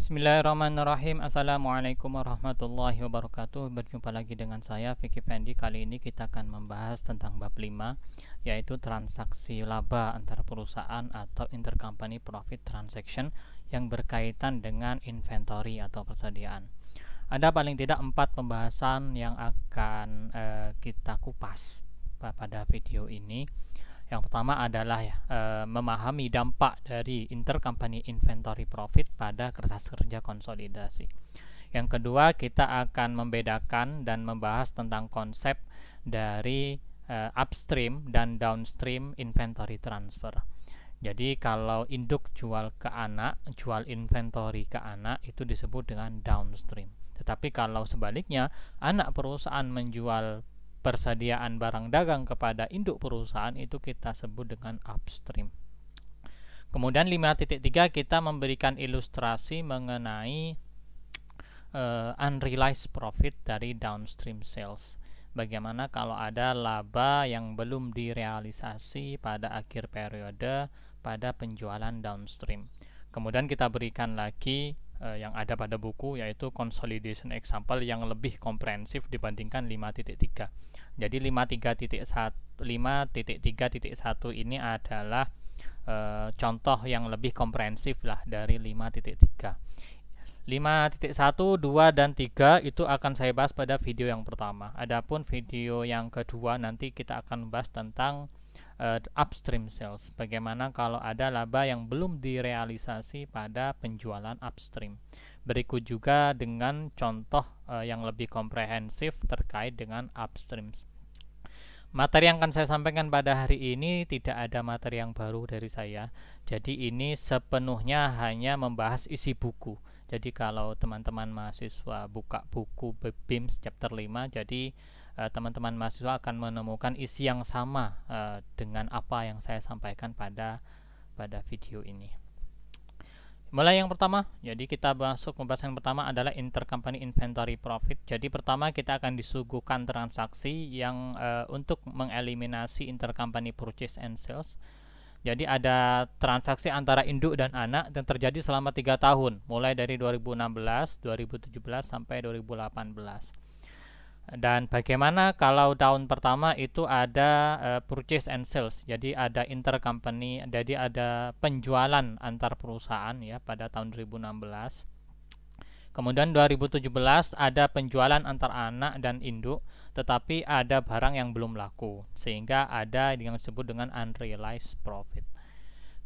Bismillahirrahmanirrahim. Assalamualaikum warahmatullahi wabarakatuh. Berjumpa lagi dengan saya Vicky Fendi. Kali ini kita akan membahas tentang bab 5, yaitu transaksi laba antar perusahaan atau intercompany profit transaction yang berkaitan dengan inventory atau persediaan. Ada paling tidak 4 pembahasan yang akan kita kupas pada video ini. Yang pertama adalah memahami dampak dari intercompany inventory profit pada kertas kerja konsolidasi. Yang kedua, kita akan membedakan dan membahas tentang konsep dari upstream dan downstream inventory transfer. Jadi kalau induk jual ke anak, jual inventory ke anak, itu disebut dengan downstream. Tetapi kalau sebaliknya, anak perusahaan menjual persediaan barang dagang kepada induk perusahaan, itu kita sebut dengan upstream. Kemudian 5.3 kita memberikan ilustrasi mengenai unrealized profit dari downstream sales. Bagaimana kalau ada laba yang belum direalisasi pada akhir periode pada penjualan downstream. Kemudian kita berikan lagi yang ada pada buku, yaitu consolidation example yang lebih komprehensif dibandingkan 5.3. Jadi 5.3.1 ini adalah contoh yang lebih komprehensif lah dari 5.3. 5.1, 2, dan 3 itu akan saya bahas pada video yang pertama. Adapun video yang kedua nanti kita akan bahas tentang upstream sales. Bagaimana kalau ada laba yang belum direalisasi pada penjualan upstream. Berikut juga dengan contoh yang lebih komprehensif terkait dengan upstream. Materi yang akan saya sampaikan pada hari ini tidak ada materi yang baru dari saya. Jadi ini sepenuhnya hanya membahas isi buku. Jadi kalau teman-teman mahasiswa buka buku BIMS chapter 5, jadi teman-teman mahasiswa akan menemukan isi yang sama dengan apa yang saya sampaikan pada video ini. Mulai yang pertama, jadi kita masuk pembahasan pertama adalah intercompany inventory profit. Jadi pertama kita akan disuguhkan transaksi yang untuk mengeliminasi intercompany purchase and sales. Jadi ada transaksi antara induk dan anak yang terjadi selama 3 tahun, mulai dari 2016, 2017 sampai 2018. Dan bagaimana kalau tahun pertama itu ada purchase and sales, jadi ada intercompany, jadi ada penjualan antar perusahaan ya pada tahun 2016. Kemudian 2017 ada penjualan antar anak dan induk, tetapi ada barang yang belum laku, sehingga ada yang disebut dengan unrealized profit.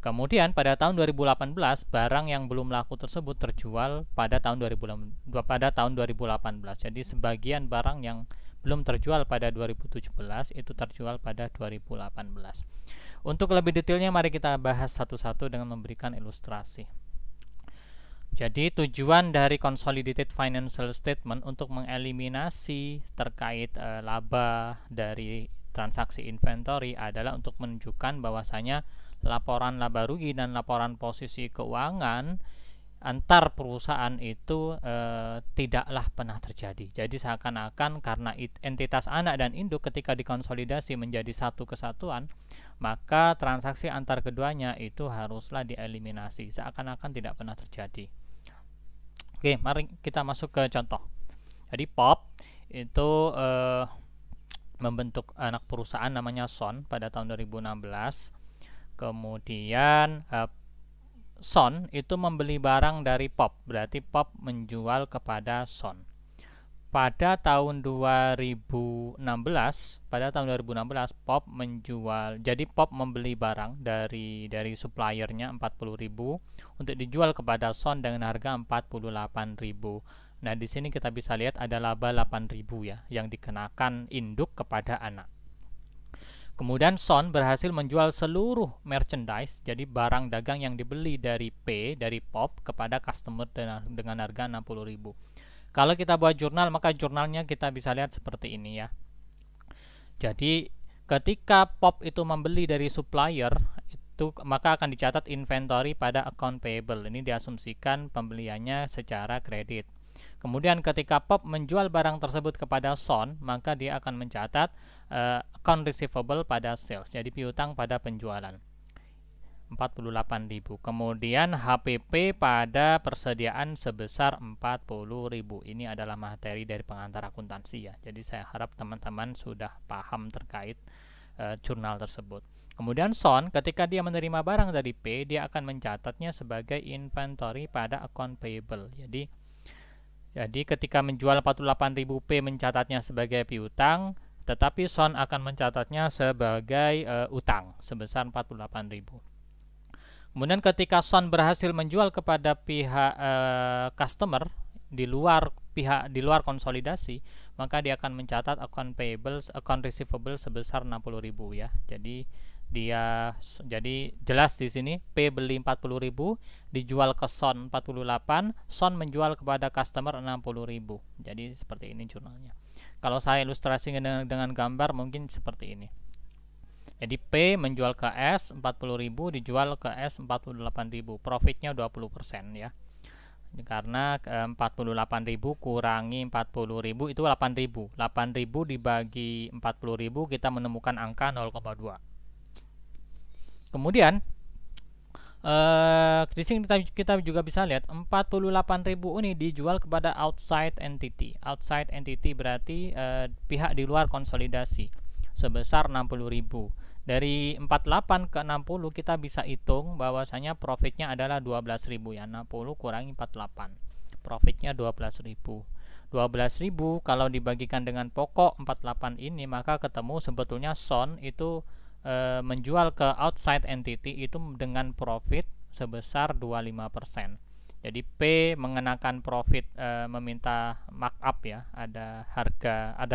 Kemudian pada tahun 2018 barang yang belum laku tersebut terjual pada tahun 2018. Jadi sebagian barang yang belum terjual pada 2017 itu terjual pada 2018. Untuk lebih detailnya mari kita bahas satu-satu dengan memberikan ilustrasi. Jadi tujuan dari consolidated financial statement untuk mengeliminasi terkait laba dari transaksi inventory adalah untuk menunjukkan bahwasanya laporan laba rugi dan laporan posisi keuangan antar perusahaan itu tidaklah pernah terjadi. Jadi seakan-akan karena entitas anak dan induk ketika dikonsolidasi menjadi satu kesatuan, maka transaksi antar keduanya itu haruslah dieliminasi. Seakan-akan tidak pernah terjadi. Oke, mari kita masuk ke contoh. Jadi POP itu membentuk anak perusahaan namanya Son pada tahun 2016. Kemudian Son itu membeli barang dari POP, berarti POP menjual kepada Son. Pada tahun 2016, POP menjual, jadi POP membeli barang dari suppliernya 40.000 untuk dijual kepada Son dengan harga 48.000. Nah, di sini kita bisa lihat ada laba 8.000 ya yang dikenakan induk kepada anak. Kemudian Son berhasil menjual seluruh merchandise, jadi barang dagang yang dibeli dari POP kepada customer dengan harga 60.000. Kalau kita buat jurnal, maka jurnalnya kita bisa lihat seperti ini ya. Jadi ketika POP itu membeli dari supplier, itu maka akan dicatat inventory pada account payable. Ini diasumsikan pembeliannya secara kredit. Kemudian ketika POP menjual barang tersebut kepada Son, maka dia akan mencatat account receivable pada sales, jadi piutang pada penjualan. 48.000. Kemudian HPP pada persediaan sebesar 40.000. Ini adalah materi dari pengantar akuntansi ya. Jadi saya harap teman-teman sudah paham terkait jurnal tersebut. Kemudian SON, ketika dia menerima barang dari P, dia akan mencatatnya sebagai inventory pada account payable. Jadi ketika menjual 48.000, P mencatatnya sebagai piutang, tetapi SON akan mencatatnya sebagai utang sebesar 48.000. Kemudian ketika SON berhasil menjual kepada pihak customer di luar konsolidasi, maka dia akan mencatat account payable, account receivable sebesar 60.000 ya. Jadi jelas di sini P beli 40.000, dijual ke SON 48, SON menjual kepada customer 60.000. Jadi seperti ini jurnalnya. Kalau saya ilustrasikan dengan gambar mungkin seperti ini. Jadi P menjual ke S 40.000, dijual ke S 48.000. Profitnya 20% ya. Karena 48.000 kurangi 40.000 itu 8.000. 8.000 dibagi 40.000 kita menemukan angka 0,2. Kemudian di sini kita juga bisa lihat 48.000 ini dijual kepada outside entity. Outside entity berarti pihak di luar konsolidasi sebesar 60.000. Dari 48 ke 60 kita bisa hitung bahwasanya profitnya adalah 12.000 ya. 60 kurangi 48. Profitnya 12.000. 12.000 kalau dibagikan dengan pokok 48 ini, maka ketemu sebetulnya SON itu menjual ke outside entity itu dengan profit sebesar 25%. Jadi P mengenakan profit, meminta markup ya, ada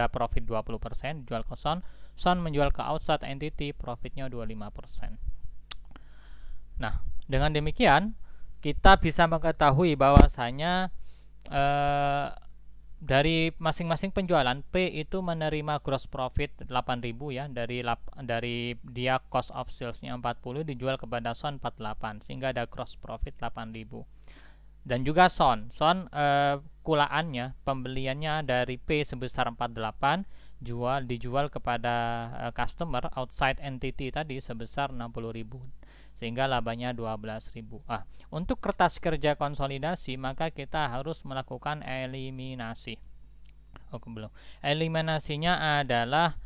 profit 20%, jual ke SON. SON menjual ke outside entity, profitnya 25%. Nah, dengan demikian kita bisa mengetahui bahwasanya dari masing-masing penjualan P itu menerima gross profit 8.000 ya, dari dia cost of sales-nya 40 dijual kepada SON 48 sehingga ada gross profit 8.000. Dan juga SON kulaannya, pembeliannya dari P sebesar 48 dijual kepada customer outside entity tadi sebesar 60.000 sehingga labanya 12.000. Untuk kertas kerja konsolidasi maka kita harus melakukan eliminasi. Belum. Eliminasinya adalah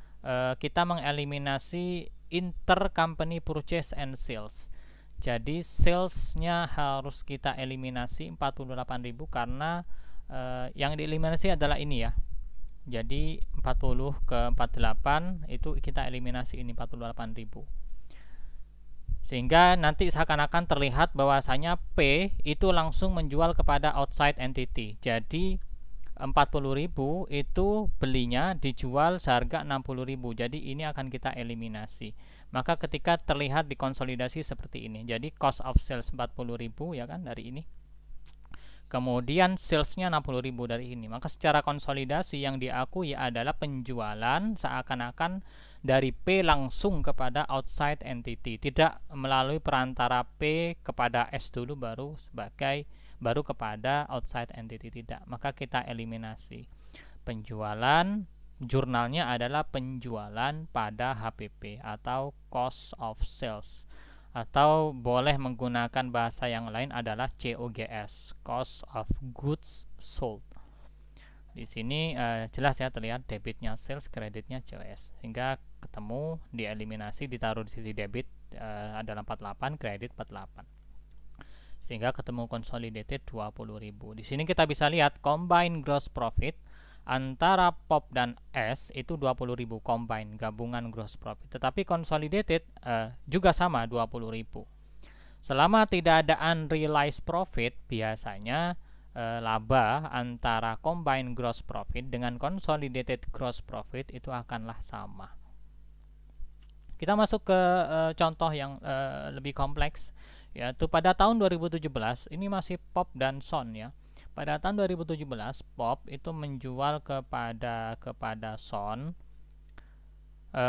kita mengeliminasi intercompany purchase and sales. Jadi salesnya harus kita eliminasi 48.000 karena yang dieliminasi adalah ini ya. Jadi 40 ke 48 itu kita eliminasi ini 48.000. Sehingga nanti seakan-akan terlihat bahwasanya P itu langsung menjual kepada outside entity. Jadi 40.000 itu belinya dijual seharga 60.000. Jadi ini akan kita eliminasi. Maka ketika terlihat di konsolidasi seperti ini. Jadi cost of sales 40.000 ya kan dari ini. Kemudian salesnya 60.000 dari ini. Maka secara konsolidasi yang diakui adalah penjualan seakan-akan dari P langsung kepada outside entity, tidak melalui perantara P kepada S dulu baru kepada outside entity, tidak. Maka kita eliminasi. Penjualan jurnalnya adalah penjualan pada HPP atau cost of sales. Atau boleh menggunakan bahasa yang lain adalah COGS, cost of goods sold. Di sini jelas ya terlihat debitnya sales, kreditnya COS, sehingga ketemu dieliminasi, ditaruh di sisi debit adalah 48, kredit 48, sehingga ketemu consolidated 20.000. Di sini kita bisa lihat combined gross profit antara POP dan S itu 20.000 combine, gabungan gross profit. Tetapi consolidated juga sama 20.000. Selama tidak ada unrealized profit, biasanya laba antara combined gross profit dengan consolidated gross profit itu akanlah sama. Kita masuk ke contoh yang lebih kompleks, yaitu pada tahun 2017. Ini masih POP dan SON ya. Pada tahun 2017 POP itu menjual kepada SON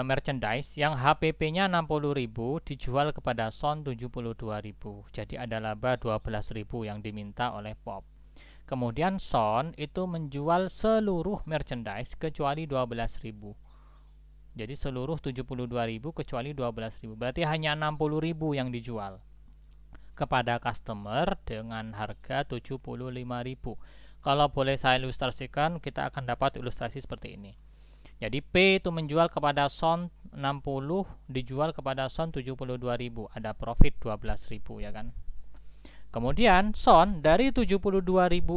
merchandise yang HPP-nya 60.000, dijual kepada SON 72.000. Jadi ada laba 12.000 yang diminta oleh POP. Kemudian SON itu menjual seluruh merchandise kecuali 12.000. Jadi seluruh 72.000 kecuali 12.000. Berarti hanya 60.000 yang dijual. kepada customer dengan harga 75.000. Kalau boleh saya ilustrasikan, kita akan dapat ilustrasi seperti ini. Jadi P itu menjual kepada Son 60, dijual kepada Son 72.000, ada profit 12.000 ya kan. Kemudian Son dari 72.000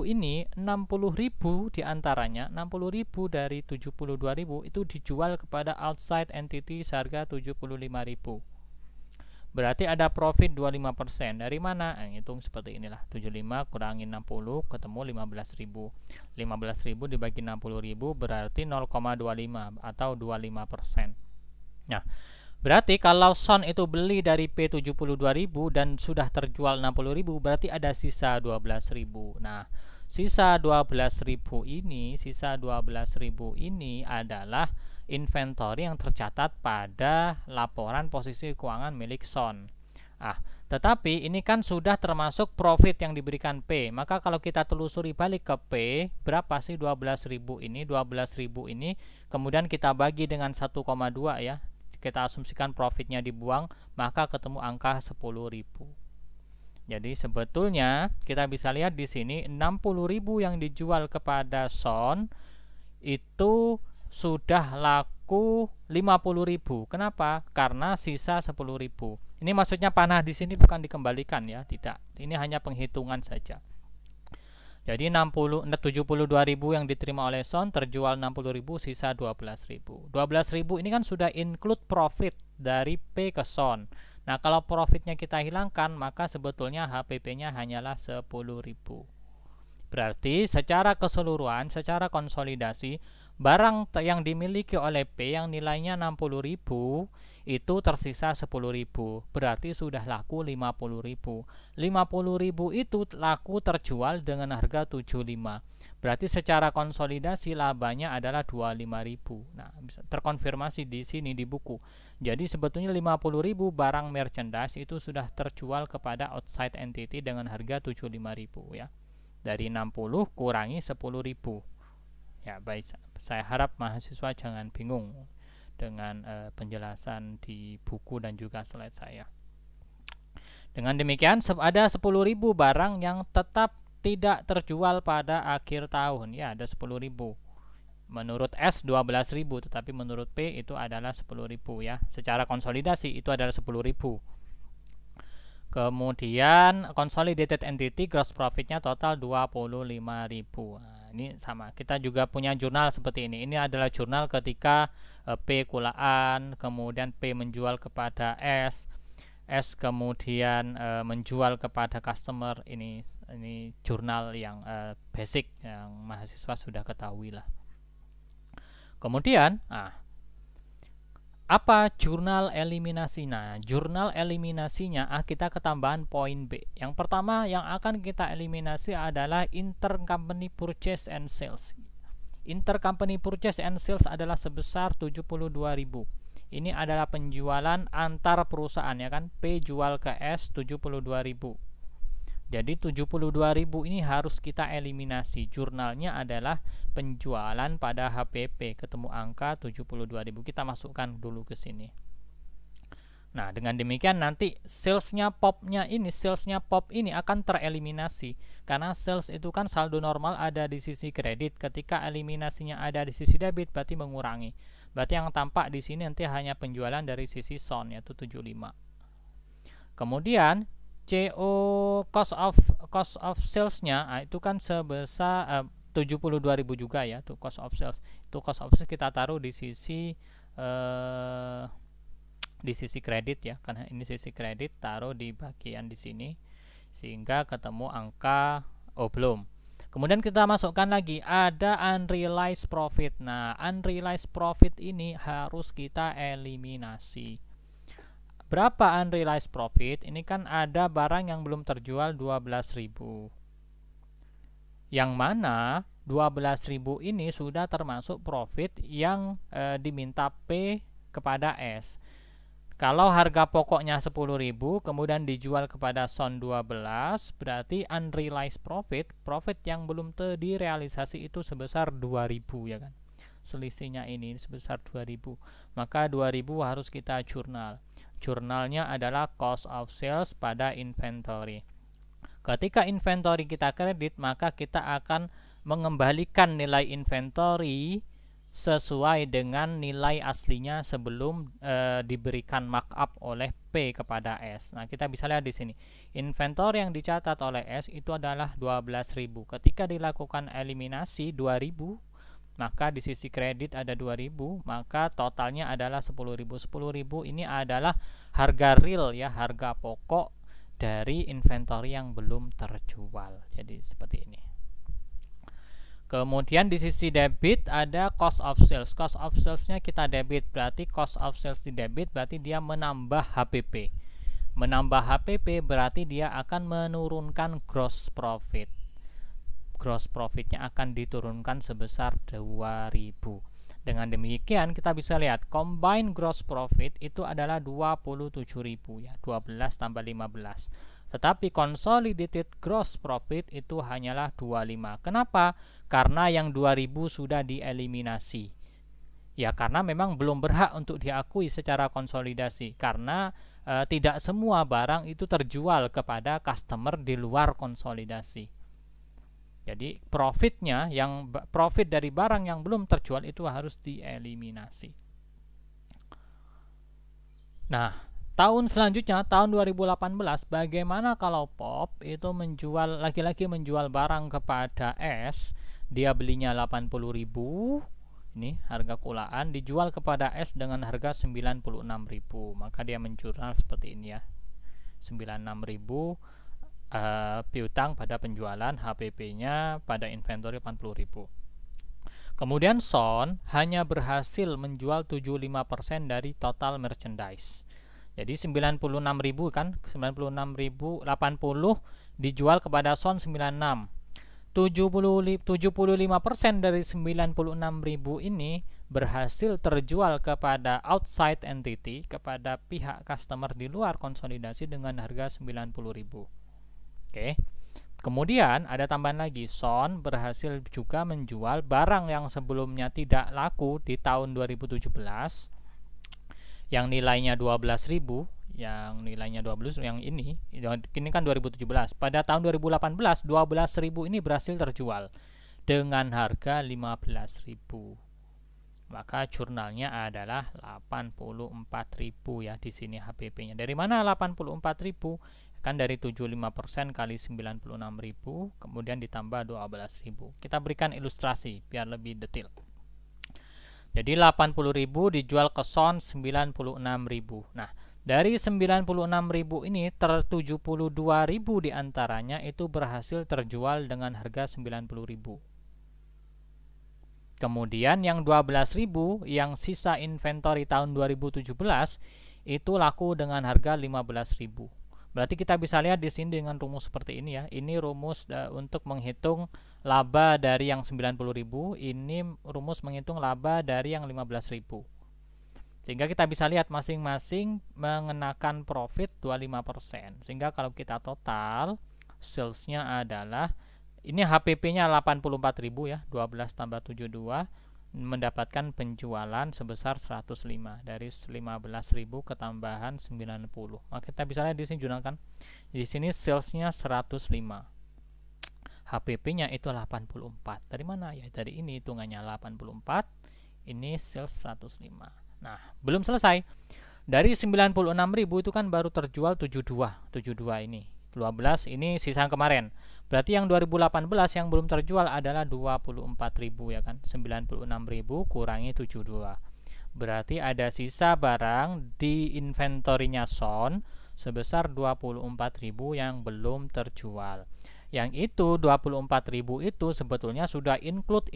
ini 60.000 diantaranya, 60.000 dari 72.000 itu dijual kepada outside entity seharga 75.000. Berarti ada profit 25%. Dari mana? Hitung seperti inilah. 75 kurangi 60 ketemu 15.000. 15.000 dibagi 60.000 berarti 0,25 atau 25%. Nah, berarti kalau Son itu beli dari P 72.000 dan sudah terjual 60.000, berarti ada sisa 12.000. Nah, sisa 12.000 ini adalah inventory yang tercatat pada laporan posisi keuangan milik Son. Tetapi ini kan sudah termasuk profit yang diberikan P. Maka kalau kita telusuri balik ke P, berapa sih 12.000 ini? 12.000 ini kemudian kita bagi dengan 1,2 ya. Kita asumsikan profitnya dibuang, maka ketemu angka 10.000. Jadi sebetulnya kita bisa lihat di sini 60.000 yang dijual kepada Son itu sudah laku 50.000. Kenapa? Karena sisa 10.000. Ini maksudnya panah di sini bukan dikembalikan ya, tidak. Ini hanya penghitungan saja. Jadi 72.000 yang diterima oleh Son, terjual 60.000, sisa 12.000. 12.000 ini kan sudah include profit dari P ke Son. Nah, kalau profitnya kita hilangkan, maka sebetulnya HPP-nya hanyalah 10.000. Berarti secara keseluruhan, secara konsolidasi, barang yang dimiliki oleh P yang nilainya 60.000 itu tersisa 10.000. Berarti sudah laku 50.000. 50.000 itu laku terjual dengan harga 75. Berarti secara konsolidasi labanya adalah 25.000. Nah, bisa terkonfirmasi di sini di buku. Jadi sebetulnya 50.000 barang merchandise itu sudah terjual kepada outside entity dengan harga 75.000 ya. Dari 60 kurangi 10.000. Ya, baik. Saya harap mahasiswa jangan bingung dengan penjelasan di buku dan juga slide saya. Dengan demikian, ada 10.000 barang yang tetap tidak terjual pada akhir tahun. Ya, ada 10.000. Menurut S 12.000, tetapi menurut P itu adalah 10.000 ya. Secara konsolidasi itu adalah 10.000. Kemudian consolidated entity gross profitnya total 25.000. Nah, ini sama. Kita juga punya jurnal seperti ini. Ini adalah jurnal ketika P kulaan, kemudian P menjual kepada S kemudian menjual kepada customer. Ini jurnal yang basic yang mahasiswa sudah ketahui lah. Kemudian, apa jurnal eliminasinya? Jurnal eliminasinya kita ketambahan poin B. Yang pertama yang akan kita eliminasi adalah intercompany purchase and sales. Intercompany purchase and sales adalah sebesar 72.000. Ini adalah penjualan antar perusahaan ya kan. P jual ke S 72.000. Jadi 72.000 ini harus kita eliminasi. Jurnalnya adalah penjualan pada HPP, ketemu angka 72.000. Kita masukkan dulu ke sini. Nah, dengan demikian nanti salesnya pop ini akan tereliminasi. Karena sales itu kan saldo normal ada di sisi kredit. Ketika eliminasinya ada di sisi debit, berarti mengurangi. Berarti yang tampak di sini nanti hanya penjualan dari sisi Son, yaitu 75. Kemudian CO cost of sales-nya itu kan sebesar 72.000 juga ya, tuh cost of sales. Itu cost of sales kita taruh di sisi kredit ya, karena ini sisi kredit, taruh di bagian di sini sehingga ketemu angka belum. Kemudian kita masukkan lagi ada unrealized profit. Nah, unrealized profit ini harus kita eliminasi. Berapa unrealized profit? Ini kan ada barang yang belum terjual 12.000. Yang mana 12.000 ini sudah termasuk profit yang diminta P kepada S. Kalau harga pokoknya 10.000 kemudian dijual kepada Son 12, berarti unrealized profit yang belum direalisasi itu sebesar 2.000 ya kan. Selisihnya ini sebesar 2.000. Maka 2.000 harus kita jurnal. jurnalnya adalah cost of sales pada inventory. Ketika inventory kita kredit, maka kita akan mengembalikan nilai inventory sesuai dengan nilai aslinya sebelum diberikan markup oleh P kepada S. Nah, kita bisa lihat di sini. Inventory yang dicatat oleh S itu adalah 12.000. Ketika dilakukan eliminasi 2.000, maka di sisi kredit ada 2.000, maka totalnya adalah 10.000. 10.000 ini adalah harga real ya, harga pokok dari inventory yang belum terjual. Jadi seperti ini. Kemudian di sisi debit ada cost of sales. Cost of sales-nya kita debit, berarti cost of sales di debit berarti dia menambah HPP. Menambah HPP berarti dia akan menurunkan gross profit. Gross profitnya akan diturunkan sebesar 2.000. Dengan demikian kita bisa lihat combined gross profit itu adalah 27.000 ya, 12 tambah 15. Tetapi consolidated gross profit itu hanyalah 25. Kenapa? Karena yang 2000 sudah dieliminasi. Ya, karena memang belum berhak untuk diakui secara konsolidasi. Karena tidak semua barang itu terjual kepada customer di luar konsolidasi. Jadi profitnya, profit dari barang yang belum terjual itu harus dieliminasi. Nah, tahun selanjutnya, tahun 2018, bagaimana kalau Pop itu lagi-lagi menjual barang kepada S, dia belinya 80.000, ini harga kulaan, dijual kepada S dengan harga 96.000, maka dia menjurnal seperti ini ya, 96.000 piutang pada penjualan, HPP-nya pada inventory 80.000. Kemudian Son hanya berhasil menjual 75% dari total merchandise. Jadi 96.000 kan, 96.080 dijual kepada Son 96. 75% dari 96.000 ini berhasil terjual kepada outside entity, kepada pihak customer di luar konsolidasi dengan harga 90.000. Oke. Kemudian ada tambahan lagi, Son berhasil juga menjual barang yang sebelumnya tidak laku di tahun 2017 yang nilainya 12.000, yang nilainya 12, yang ini kan 2017. Pada tahun 2018 12.000 ini berhasil terjual dengan harga 15.000. Maka jurnalnya adalah 84.000 ya, di sini HPP-nya. Dari mana 84.000? Kan dari 75% kali 96.000 kemudian ditambah 12.000. Kita berikan ilustrasi biar lebih detail. Jadi 80.000 dijual ke Son 96.000. Nah, dari 96.000 ini 72.000 diantaranya itu berhasil terjual dengan harga 90.000. Kemudian yang 12.000 yang sisa inventory tahun 2017 itu laku dengan harga 15.000. Berarti kita bisa lihat di sini dengan rumus seperti ini ya. Ini rumus untuk menghitung laba dari yang 90.000, ini rumus menghitung laba dari yang 15.000. Sehingga kita bisa lihat masing-masing mengenakan profit 25%. Sehingga kalau kita total salesnya adalah, ini HPP-nya 84.000 ya, 12 tambah 72, mendapatkan penjualan sebesar 105 dari 15.000 ketambahan 90. Maka kita bisa lihat di sini jurnalkan. Di sini salesnya 105. HPP-nya itu 84. Dari mana ya? Dari ini hitungannya 84. Ini sales 105. Nah, belum selesai. Dari 96.000 itu kan baru terjual 72 ini. 12 ini sisa kemarin. Berarti yang 2018 yang belum terjual adalah 24.000 ya kan. 96.000 kurangi 72. Berarti ada sisa barang di inventory-nya Son sebesar 24.000 yang belum terjual. Yang itu 24.000 itu sebetulnya sudah include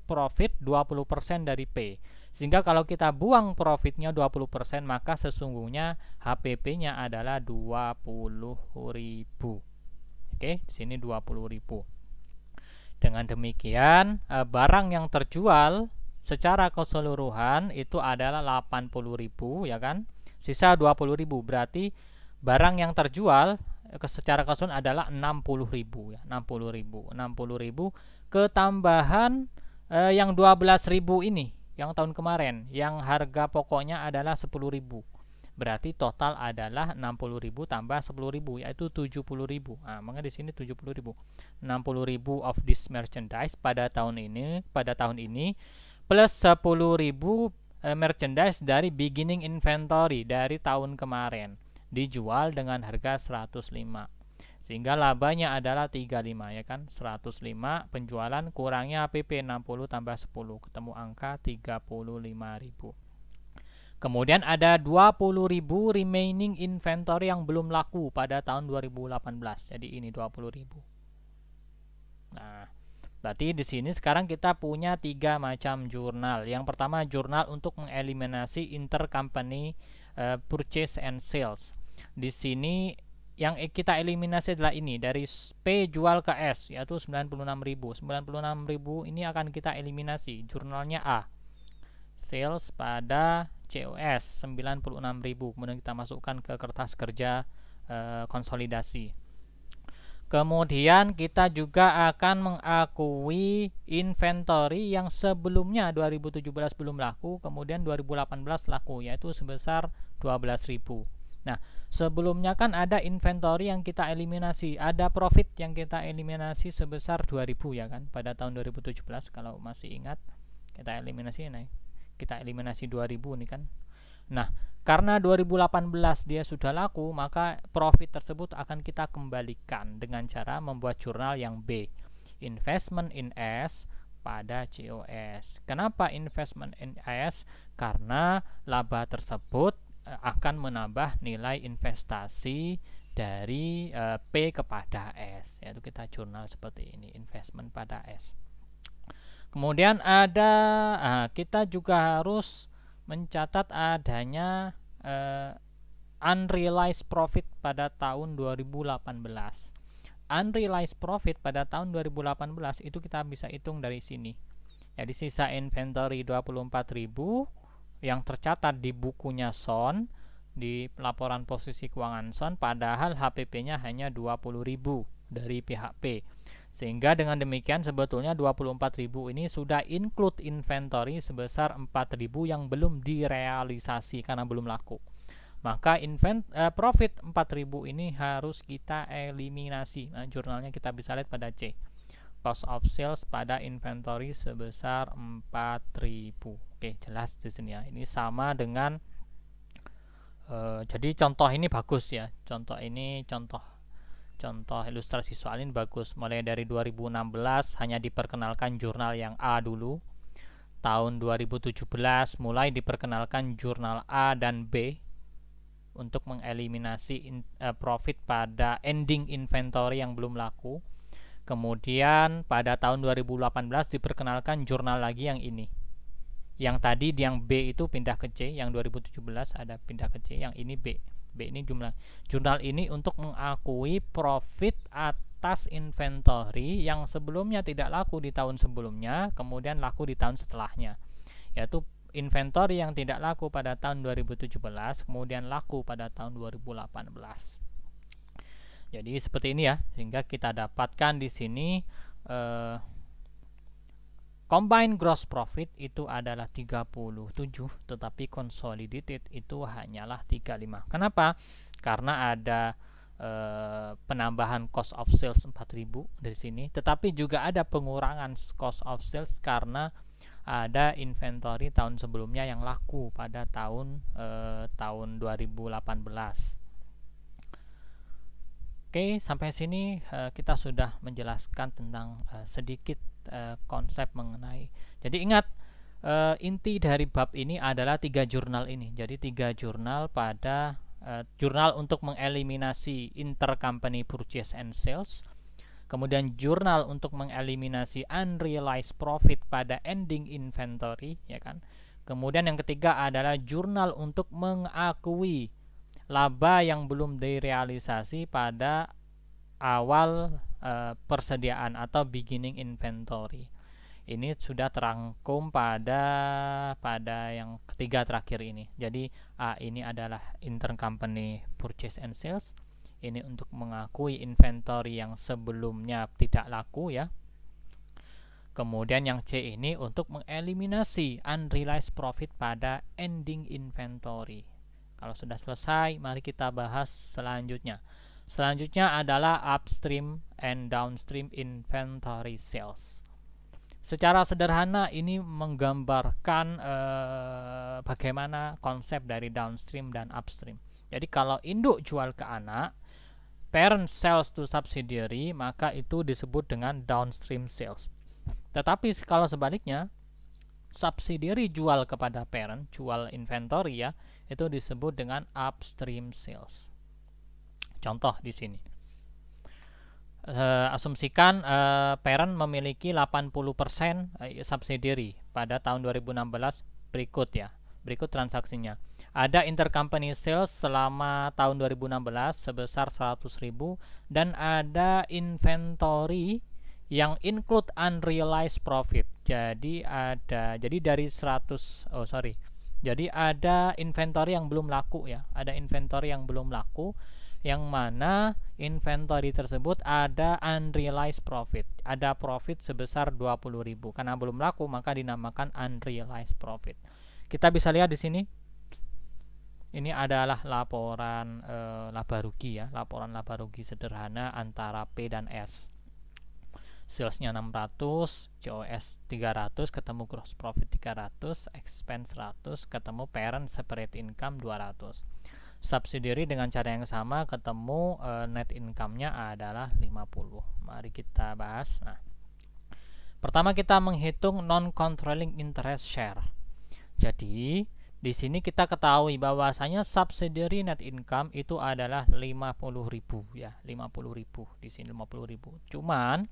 profit 20% dari P. Sehingga kalau kita buang profitnya 20%, maka sesungguhnya HPP-nya adalah 20.000. Oke, di sini 20.000. Dengan demikian, barang yang terjual secara keseluruhan itu adalah 80.000 ya kan. Sisa 20.000. Berarti barang yang terjual secara keseluruhan adalah 60.000 ya, 60.000 ketambahan yang 12.000 ini yang tahun kemarin, yang harga pokoknya adalah 10.000. berarti total adalah 60.000 tambah 10.000 yaitu 70.000. Nah, maka di sini 70.000. 60.000 of this merchandise pada tahun ini plus 10.000 merchandise dari beginning inventory dari tahun kemarin dijual dengan harga 105. Sehingga labanya adalah 35 ya kan. 105 penjualan kurangnya APP 60 tambah 10 ketemu angka 35.000. Kemudian ada 20.000 remaining inventory yang belum laku pada tahun 2018. Jadi ini 20.000. Nah, berarti di sini sekarang kita punya 3 macam jurnal. Yang pertama jurnal untuk mengeliminasi intercompany purchase and sales. Di sini yang kita eliminasi adalah ini dari P jual ke S yaitu 96.000. 96.000 ini akan kita eliminasi. Jurnalnya A. Sales pada COS 96.000. Kemudian kita masukkan ke kertas kerja konsolidasi. Kemudian kita juga akan mengakui inventory yang sebelumnya 2017 belum laku, kemudian 2018 laku, yaitu sebesar 12.000. Nah, sebelumnya kan ada inventory yang kita eliminasi, ada profit yang kita eliminasi sebesar 2.000 ya kan, pada tahun 2017 kalau masih ingat kita eliminasi 2.000 nih kan. Nah, karena 2018 dia sudah laku, maka profit tersebut akan kita kembalikan dengan cara membuat jurnal yang B, investment in S pada COS. Kenapa investment in S? Karena laba tersebut akan menambah nilai investasi dari P kepada S, yaitu kita jurnal seperti ini, investment pada S. Kemudian ada kita juga harus mencatat adanya unrealized profit pada tahun 2018. Unrealized profit pada tahun 2018 itu kita bisa hitung dari sini. Jadi sisa inventory 24.000 yang tercatat di bukunya Son, di laporan posisi keuangan Son, padahal HPP-nya hanya 20.000 dari pihak P. Sehingga dengan demikian sebetulnya 24.000 ini sudah include inventory sebesar 4.000 yang belum direalisasi karena belum laku. Maka profit 4.000 ini harus kita eliminasi. Nah, jurnalnya kita bisa lihat pada C. Cost of sales pada inventory sebesar 4.000. Oke, jelas di sini ya. Ini sama dengan jadi contoh ini bagus ya. Contoh ilustrasi soal ini bagus. Mulai dari 2016 hanya diperkenalkan jurnal yang A dulu. Tahun 2017 mulai diperkenalkan jurnal A dan B untuk mengeliminasi profit pada ending inventory yang belum laku. Kemudian pada tahun 2018 diperkenalkan jurnal lagi yang ini. Yang tadi yang B itu pindah ke C, yang 2017 ada pindah ke C, yang ini B. B ini jurnal ini untuk mengakui profit atas inventory yang sebelumnya tidak laku di tahun sebelumnya, kemudian laku di tahun setelahnya. Yaitu inventory yang tidak laku pada tahun 2017, kemudian laku pada tahun 2018. Jadi seperti ini ya, sehingga kita dapatkan di sini combined gross profit itu adalah 37, tetapi consolidated itu hanyalah 35. Kenapa? Karena ada penambahan cost of sales 4.000 dari sini, tetapi juga ada pengurangan cost of sales karena ada inventory tahun sebelumnya yang laku pada tahun 2018. Oke, sampai sini kita sudah menjelaskan tentang sedikit konsep mengenai. Jadi ingat, inti dari bab ini adalah 3 jurnal ini. Jadi 3 jurnal pada jurnal untuk mengeliminasi intercompany purchase and sales, kemudian jurnal untuk mengeliminasi unrealized profit pada ending inventory, ya kan. Kemudian yang ketiga adalah jurnal untuk mengakui laba yang belum direalisasi pada awal persediaan atau beginning inventory. Ini sudah terangkum pada yang ketiga terakhir ini. Jadi A ini adalah intercompany purchase and sales. Ini untuk mengakui inventory yang sebelumnya tidak laku ya. Kemudian yang C ini untuk mengeliminasi unrealized profit pada ending inventory. Kalau sudah selesai, mari kita bahas selanjutnya. Selanjutnya adalah upstream and downstream inventory sales. Secara sederhana ini menggambarkan bagaimana konsep dari downstream dan upstream. Jadi kalau induk jual ke anak, parent sells to subsidiary, maka itu disebut dengan downstream sales. Tetapi kalau sebaliknya, subsidiary jual kepada parent, jual inventory ya, itu disebut dengan upstream sales. Contoh di sini. Asumsikan parent memiliki 80% subsidiary pada tahun 2016 berikut ya. Berikut transaksinya. Ada intercompany sales selama tahun 2016 sebesar 100.000 dan ada inventory yang include unrealized profit. Jadi ada inventory yang belum laku ya. Ada inventory yang belum laku, yang mana inventory tersebut ada unrealized profit. Ada profit sebesar 20.000. Karena belum laku maka dinamakan unrealized profit. Kita bisa lihat di sini. Ini adalah laporan laba rugi ya, laporan laba rugi sederhana antara P dan S. Salesnya 600, COS 300, ketemu gross profit 300, expense 100, ketemu parent separate income 200. Subsidiary dengan cara yang sama, ketemu net income-nya adalah 50. Mari kita bahas. Nah, pertama kita menghitung non-controlling interest share. Jadi di sini kita ketahui bahwasanya subsidiary net income itu adalah 50.000 ya, 50.000 di sini 50.000. Cuman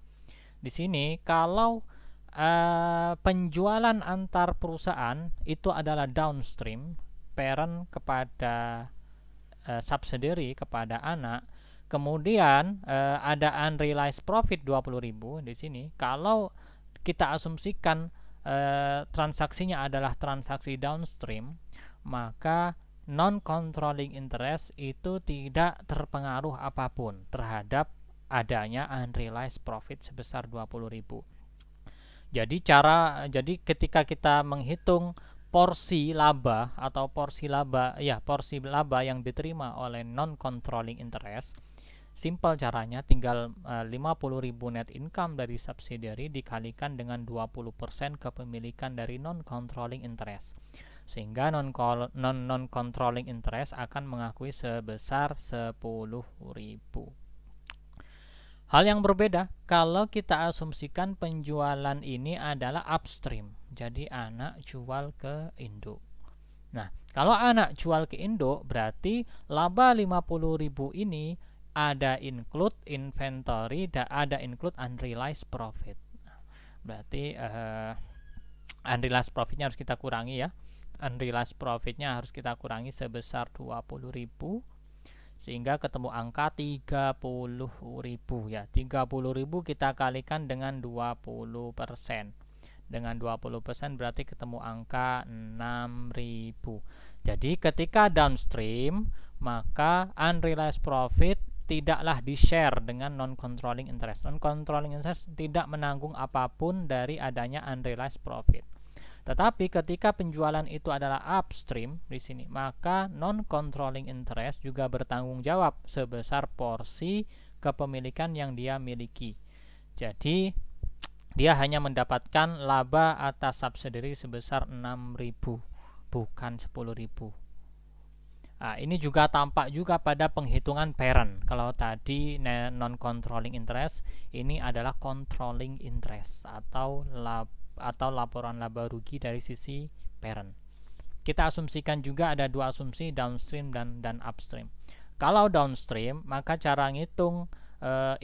di sini kalau penjualan antar perusahaan itu adalah downstream, parent kepada subsidiary kepada anak, kemudian ada unrealized profit 20.000 di sini. Kalau kita asumsikan transaksinya adalah transaksi downstream, maka non-controlling interest itu tidak terpengaruh apapun terhadap adanya unrealized profit sebesar 20.000. Jadi ketika kita menghitung porsi laba atau porsi laba yang diterima oleh non-controlling interest, simple caranya tinggal 50.000 net income dari subsidiary dikalikan dengan 20% kepemilikan dari non-controlling interest, sehingga non-controlling interest akan mengakui sebesar 10.000. Hal yang berbeda kalau kita asumsikan penjualan ini adalah upstream, jadi anak jual ke induk. Nah, kalau anak jual ke induk berarti laba 50.000 ini ada include inventory dan ada include unrealized profit. Berarti unrealized profitnya harus kita kurangi ya. Unrealized profitnya harus kita kurangi sebesar 20.000, sehingga ketemu angka 30.000 ya. 30.000 kita kalikan dengan 20%. Dengan 20% berarti ketemu angka 6.000. Jadi ketika downstream maka unrealized profit tidaklah di-share dengan non-controlling interest. Non-controlling interest tidak menanggung apapun dari adanya unrealized profit. Tetapi ketika penjualan itu adalah upstream di sini, maka non-controlling interest juga bertanggung jawab sebesar porsi kepemilikan yang dia miliki. Jadi dia hanya mendapatkan laba atas subsidiary sebesar 6.000, bukan 10.000. Nah, ini juga tampak juga pada penghitungan parent. Kalau tadi non-controlling interest, ini adalah controlling interest atau laporan laba rugi dari sisi parent. Kita asumsikan juga ada dua asumsi, downstream dan upstream. Kalau downstream, maka cara ngitung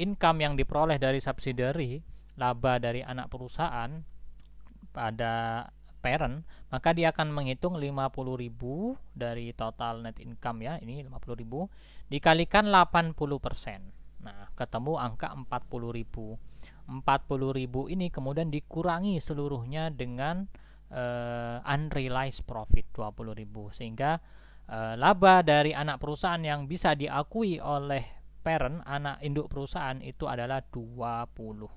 income yang diperoleh dari subsidiary, laba dari anak perusahaan pada parent, maka dia akan menghitung 50.000 dari total net income ya, ini 50.000 dikalikan 80%. Nah, ketemu angka 40.000. 40.000 ini kemudian dikurangi seluruhnya dengan unrealized profit 20.000, sehingga laba dari anak perusahaan yang bisa diakui oleh parent, anak induk perusahaan, itu adalah 20.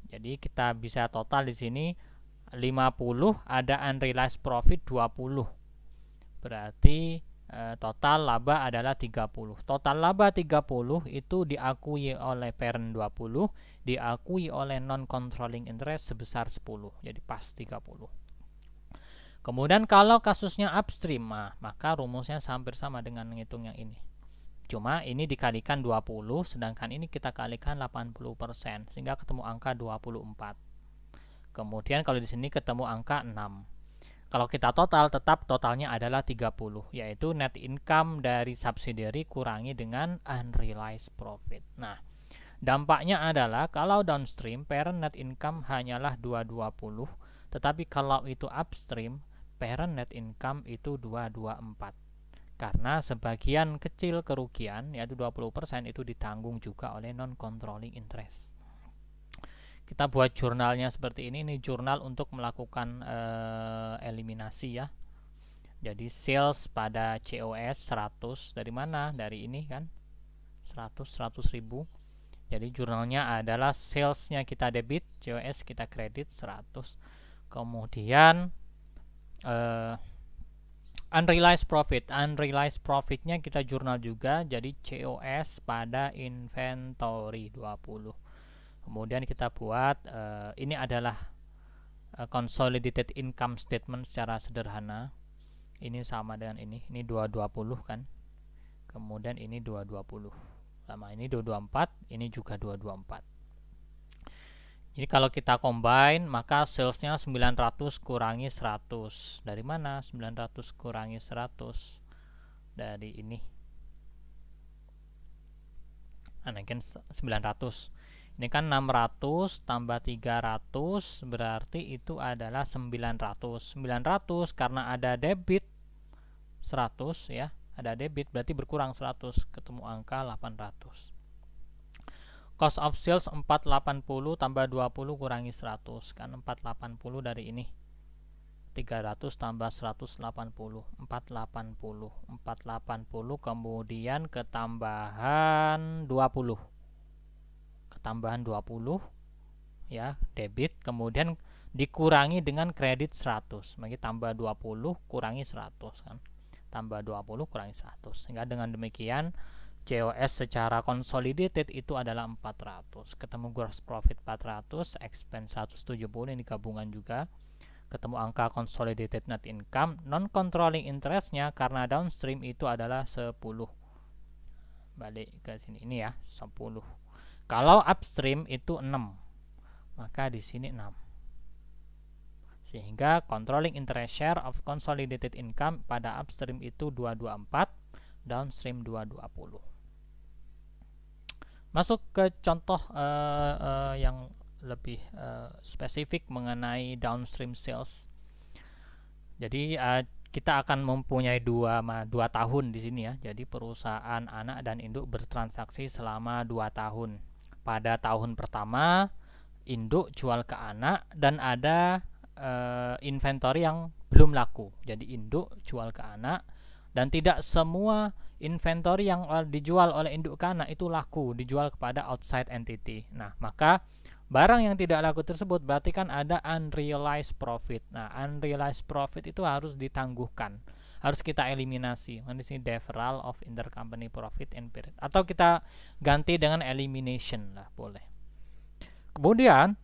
Jadi kita bisa total di sini 50 ada unrealized profit 20. berarti total laba adalah 30. Total laba 30 itu diakui oleh parent 20, diakui oleh non-controlling interest sebesar 10. Jadi pas 30. Kemudian kalau kasusnya upstream, maka rumusnya hampir sama dengan menghitung yang ini. Cuma ini dikalikan 20, sedangkan ini kita kalikan 80%, sehingga ketemu angka 24. Kemudian kalau di sini ketemu angka 6. Kalau kita total, tetap totalnya adalah 30, yaitu net income dari subsidiary kurangi dengan unrealized profit. Nah, dampaknya adalah kalau downstream, parent net income hanyalah 220, tetapi kalau itu upstream, parent net income itu 224. Karena sebagian kecil kerugian, yaitu 20%, itu ditanggung juga oleh non-controlling interest. Kita buat jurnalnya seperti ini jurnal untuk melakukan eliminasi ya. Jadi sales pada COS 100 dari mana? Dari ini kan 100 ribu. Jadi jurnalnya adalah salesnya kita debit, COS kita kredit 100. Kemudian unrealized profitnya kita jurnal juga, jadi COS pada inventory 20. Kemudian kita buat ini adalah consolidated income statement secara sederhana. Ini sama dengan ini 220 kan. Kemudian ini 220. Sama ini 224, ini juga 224. Jadi kalau kita combine, maka salesnya 900 kurangi 100. Dari mana 900 kurangi 100? Dari ini. Kan 900. Ini kan 600 tambah 300 berarti itu adalah 900. 900 karena ada debit 100 ya, ada debit berarti berkurang 100, ketemu angka 800. Cost of sales 480 tambah 20 kurangi 100, kan 480 dari ini. 300 tambah 180, 480 kemudian ketambahan 20. Tambahan 20 ya, debit, kemudian dikurangi dengan kredit 100. Maka tambah 20 kurangi 100 kan. Tambah 20 kurangi 100. Sehingga dengan demikian COS secara consolidated itu adalah 400. Ketemu gross profit 400, expense 170, ini gabungan juga. Ketemu angka consolidated net income, non controlling interestnya karena downstream itu adalah 10. Balik ke sini ini ya, 10. Kalau upstream itu 6, maka di sini 6. Sehingga controlling interest share of consolidated income pada upstream itu 224, downstream 220. Masuk ke contoh yang lebih spesifik mengenai downstream sales. Jadi kita akan mempunyai dua tahun di sini ya. Jadi perusahaan anak dan induk bertransaksi selama 2 tahun. Pada tahun pertama induk jual ke anak dan ada inventory yang belum laku. Jadi induk jual ke anak dan tidak semua inventory yang dijual oleh induk ke anak itu laku, dijual kepada outside entity. Nah, maka barang yang tidak laku tersebut berarti kan ada unrealized profit. Nah, unrealized profit itu harus ditangguhkan, harus kita eliminasi. Di sini deferral of intercompany profit in period, atau kita ganti dengan elimination lah, boleh. Kemudian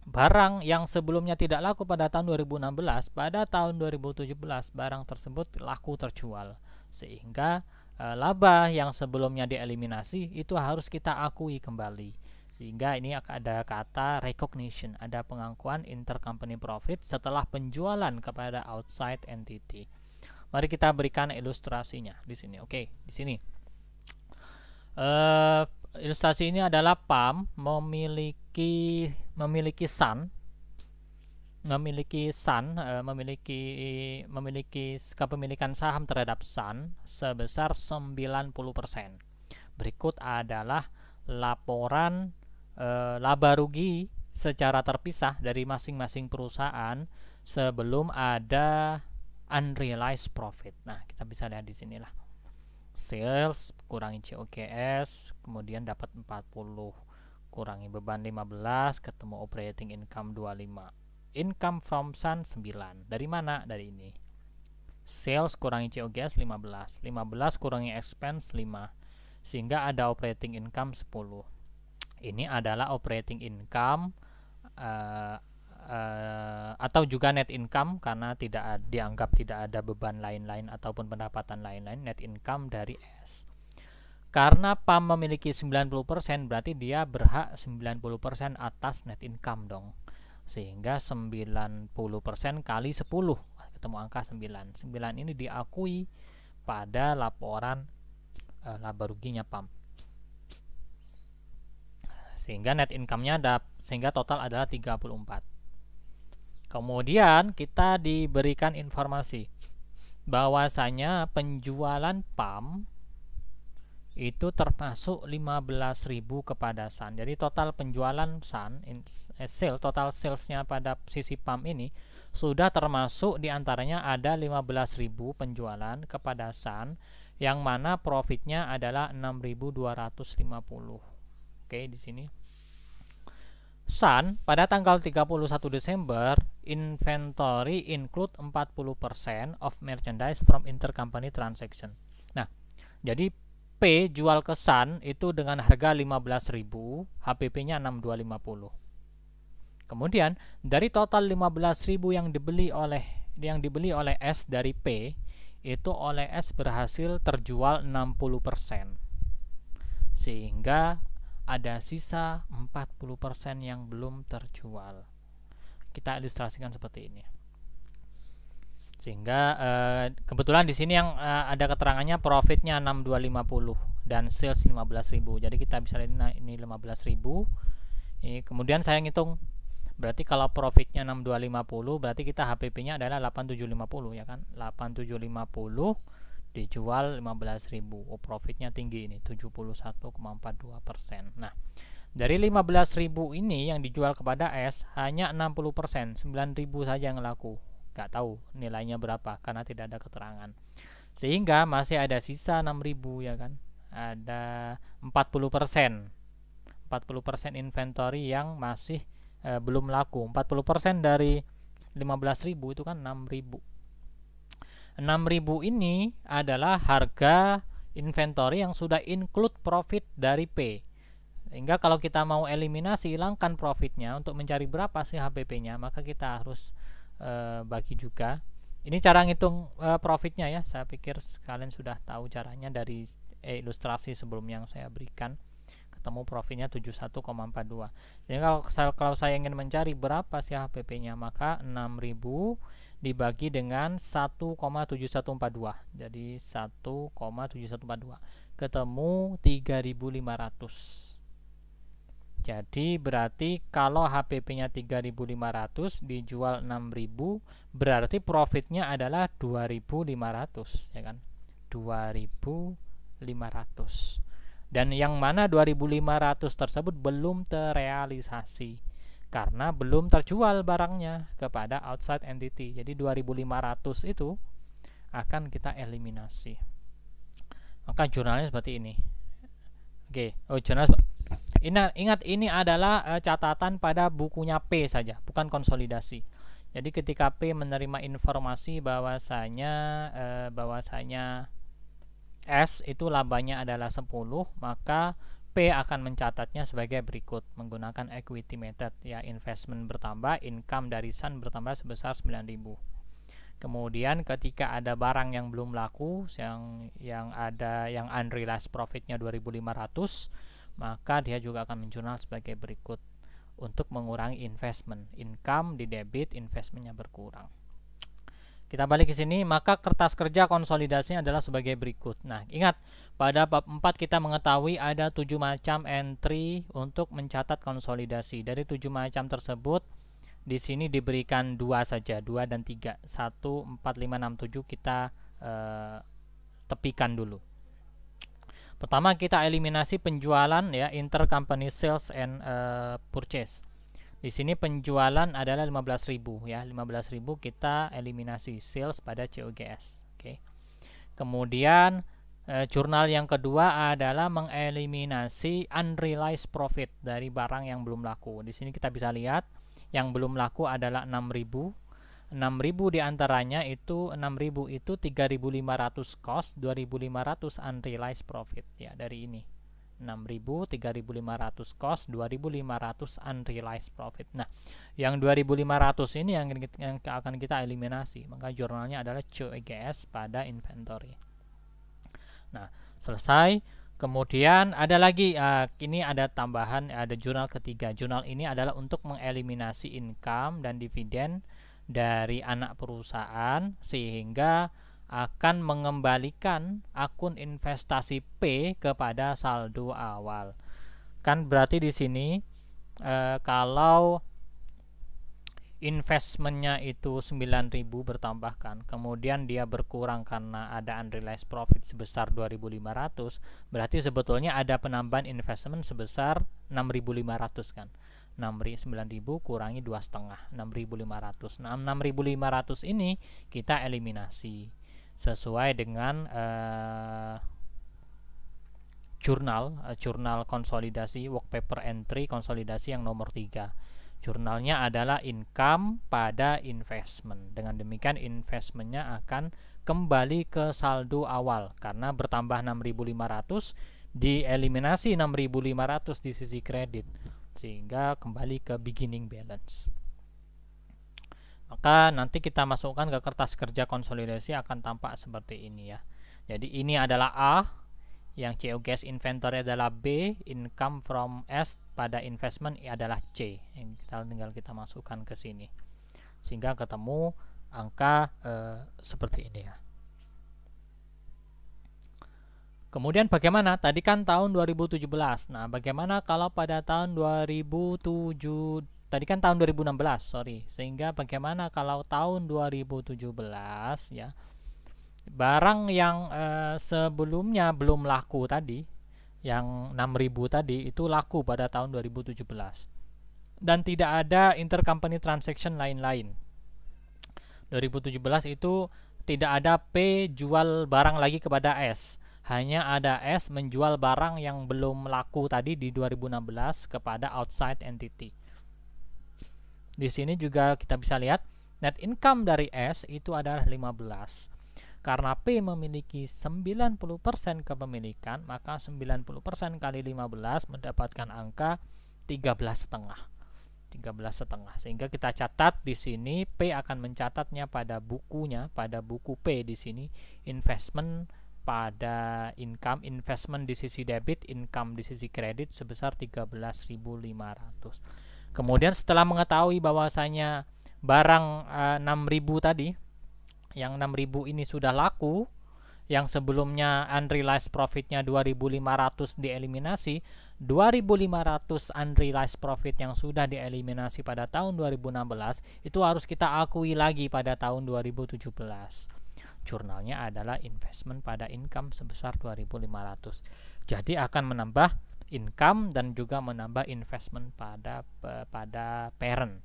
barang yang sebelumnya tidak laku pada tahun 2016, pada tahun 2017 barang tersebut laku terjual, sehingga laba yang sebelumnya dieliminasi itu harus kita akui kembali. Sehingga ini ada kata recognition, ada pengakuan intercompany profit setelah penjualan kepada outside entity. Mari kita berikan ilustrasinya di sini. Oke, di sini. Ilustrasi ini adalah PAM memiliki kepemilikan saham terhadap Sun sebesar 90%. Berikut adalah laporan laba rugi secara terpisah dari masing-masing perusahaan sebelum ada unrealized profit. Nah, kita bisa lihat di sinilah. Sales kurangi COGS, kemudian dapat 40, kurangi beban 15, ketemu operating income 25. Income from Sun 9. Dari mana? Dari ini. Sales kurangi COGS 15. 15 kurangi expense 5. Sehingga ada operating income 10. Ini adalah operating income atau juga net income karena dianggap tidak ada beban lain-lain ataupun pendapatan lain-lain, net income dari S. Karena PAM memiliki 90%, berarti dia berhak 90% atas net income dong. Sehingga 90% kali 10, ketemu angka 9. 9 ini diakui pada laporan laba ruginya PAM. Sehingga net income-nya sehingga total adalah 34. Kemudian kita diberikan informasi bahwasanya penjualan PAM itu termasuk 15.000 kepada Sun. Jadi total penjualan Sun, total salesnya pada sisi PAM ini sudah termasuk diantaranya ada 15.000 penjualan kepada Sun, yang mana profitnya adalah 6.250. Oke, di sini Sun pada tanggal 31 Desember inventory include 40% of merchandise from intercompany transaction. Nah, jadi P jual ke Sun itu dengan harga 15.000, HPP-nya 6.250. Kemudian dari total 15.000 yang dibeli oleh S dari P, itu oleh S berhasil terjual 60%. Sehingga ada sisa 40% yang belum terjual. Kita ilustrasikan seperti ini. Sehingga kebetulan di sini yang ada keterangannya profitnya 6.250 dan sales 15.000. Jadi kita bisa lihat ini 15.000. Ini kemudian saya ngitung, berarti kalau profitnya 6.250 berarti kita HPP-nya adalah 8.750 ya kan? 8.750 dijual 15.000. Oh, profitnya tinggi ini, 71,42%. Nah, dari 15.000 ini yang dijual kepada S hanya 60%, 9.000 saja yang laku. Gak tahu nilainya berapa karena tidak ada keterangan. Sehingga masih ada sisa 6.000 ya kan? Ada 40%. 40% inventory yang masih belum laku. 40% dari 15.000 itu kan 6.000. 6.000 ini adalah harga inventory yang sudah include profit dari P. Sehingga kalau kita mau eliminasi, hilangkan profitnya untuk mencari berapa sih HPP-nya, maka kita harus bagi juga. Ini cara ngitung profitnya ya. Saya pikir kalian sudah tahu caranya dari ilustrasi sebelum yang saya berikan. Ketemu profitnya 71,42. Sehingga kalau saya ingin mencari berapa sih HPP-nya, maka 6.000 dibagi dengan 1,7142. Jadi 1,7142 ketemu 3.500. Jadi berarti kalau HPP-nya 3.500 dijual 6.000, berarti profitnya adalah 2.500 ya kan? 2.500. Dan yang mana 2.500 tersebut belum terrealisasi karena belum terjual barangnya kepada outside entity. Jadi 2.500 itu akan kita eliminasi. Maka jurnalnya seperti ini. Oke, jurnal. Ingat ini adalah catatan pada bukunya P saja, bukan konsolidasi. Jadi ketika P menerima informasi bahwasanya S itu labanya adalah 10, maka P akan mencatatnya sebagai berikut menggunakan equity method ya, investment bertambah, income dari Sun bertambah sebesar 9.000. Kemudian ketika ada barang yang belum laku, yang unrealized profitnya 2.500, maka dia juga akan menjurnal sebagai berikut untuk mengurangi investment. Income di debit, investmentnya berkurang. Kita balik ke sini, maka kertas kerja konsolidasinya adalah sebagai berikut. Nah, ingat pada bab 4 kita mengetahui ada 7 macam entry untuk mencatat konsolidasi. Dari 7 macam tersebut di sini diberikan 2 saja, 2 dan 3. 1, 4, 5, 6, 7 kita tepikan dulu. Pertama kita eliminasi penjualan ya, intercompany sales and purchase. Di sini penjualan adalah 15.000 ya, 15.000 kita eliminasi sales pada COGS. Oke. Kemudian jurnal yang kedua adalah mengeliminasi unrealized profit dari barang yang belum laku. Di sini kita bisa lihat yang belum laku adalah 6.000. 6.000 diantaranya itu 6.000 itu 3.500 cost, 2.500 unrealized profit ya dari ini. 6.000, 3.500 cost, 2.500 unrealized profit. Nah, yang 2.500 ini yang akan kita eliminasi. Maka jurnalnya adalah COGS pada inventory. Nah, selesai. Kemudian ada lagi, ini ada tambahan, ada jurnal ketiga. Jurnal ini adalah untuk mengeliminasi income dan dividen dari anak perusahaan sehingga akan mengembalikan akun investasi P kepada saldo awal. Kan berarti di sini kalau investmentnya itu 9.000 bertambahkan, kemudian dia berkurang karena ada unrealized profit sebesar 2.500, berarti sebetulnya ada penambahan investment sebesar 6.500 kan. 9.000 kurangi 2,5, 6.500. Nah, 6.500 ini kita eliminasi sesuai dengan jurnal konsolidasi work paper entry konsolidasi yang nomor 3. Jurnalnya adalah income pada investment. Dengan demikian investmentnya akan kembali ke saldo awal karena bertambah 6.500 dieliminasi 6.500 di sisi kredit sehingga kembali ke beginning balance. Maka nanti kita masukkan ke kertas kerja konsolidasi akan tampak seperti ini ya. Jadi ini adalah A, yang COGS inventory adalah B, income from S pada investment adalah C. Yang tinggal kita masukkan ke sini sehingga ketemu angka seperti ini ya. Kemudian bagaimana? Tadi kan tahun 2017. Nah, bagaimana kalau pada tahun 2007? Tadi kan tahun 2016, sorry. Sehingga bagaimana kalau tahun 2017 ya? Barang yang sebelumnya belum laku tadi, yang 6.000 tadi itu laku pada tahun 2017. Dan tidak ada intercompany transaction lain-lain. 2017 itu tidak ada P jual barang lagi kepada S. Hanya ada S menjual barang yang belum laku tadi di 2016 kepada outside entity. Di sini juga kita bisa lihat net income dari S itu adalah 15. Karena P memiliki 90% kepemilikan, maka 90% kali 15 mendapatkan angka 13,5. 13,5. Sehingga kita catat di sini P akan mencatatnya pada bukunya, pada buku P di sini investment pada income, investment di sisi debit, income di sisi kredit sebesar 13.500. Kemudian setelah mengetahui bahwasanya barang 6.000 tadi, yang 6.000 ini sudah laku, yang sebelumnya unrealized profitnya 2.500 dieliminasi, 2.500 unrealized profit yang sudah dieliminasi pada tahun 2016 itu harus kita akui lagi pada tahun 2017. Jurnalnya adalah investment pada income sebesar 2.500. Jadi akan menambah income dan juga menambah investment pada parent.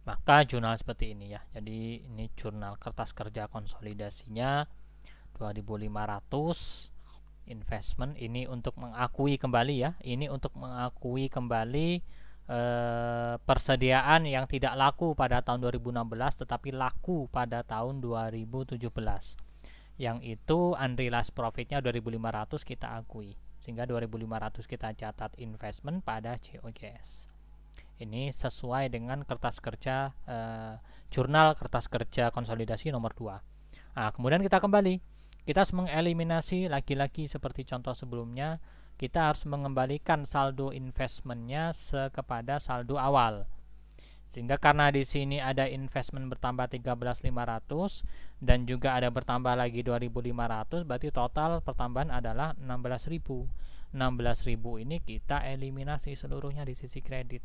Maka jurnal seperti ini ya. Jadi ini jurnal kertas kerja konsolidasinya 2.500 investment. Ini untuk mengakui kembali ya. Ini untuk mengakui kembali persediaan yang tidak laku pada tahun 2016 tetapi laku pada tahun 2017. Yang itu unrealized profitnya 2.500 kita akui. Sehingga 2.500 kita catat investment pada COGS. Ini sesuai dengan kertas kerja jurnal kertas kerja konsolidasi nomor 2. Nah, kemudian kita kembali. Kita harus mengeliminasi lagi-lagi seperti contoh sebelumnya. Kita harus mengembalikan saldo investmentnya kepada saldo awal. Sehingga karena di sini ada investment bertambah 13.500 dan juga ada bertambah lagi 2.500, berarti total pertambahan adalah 16.000. 16.000 ini kita eliminasi seluruhnya di sisi kredit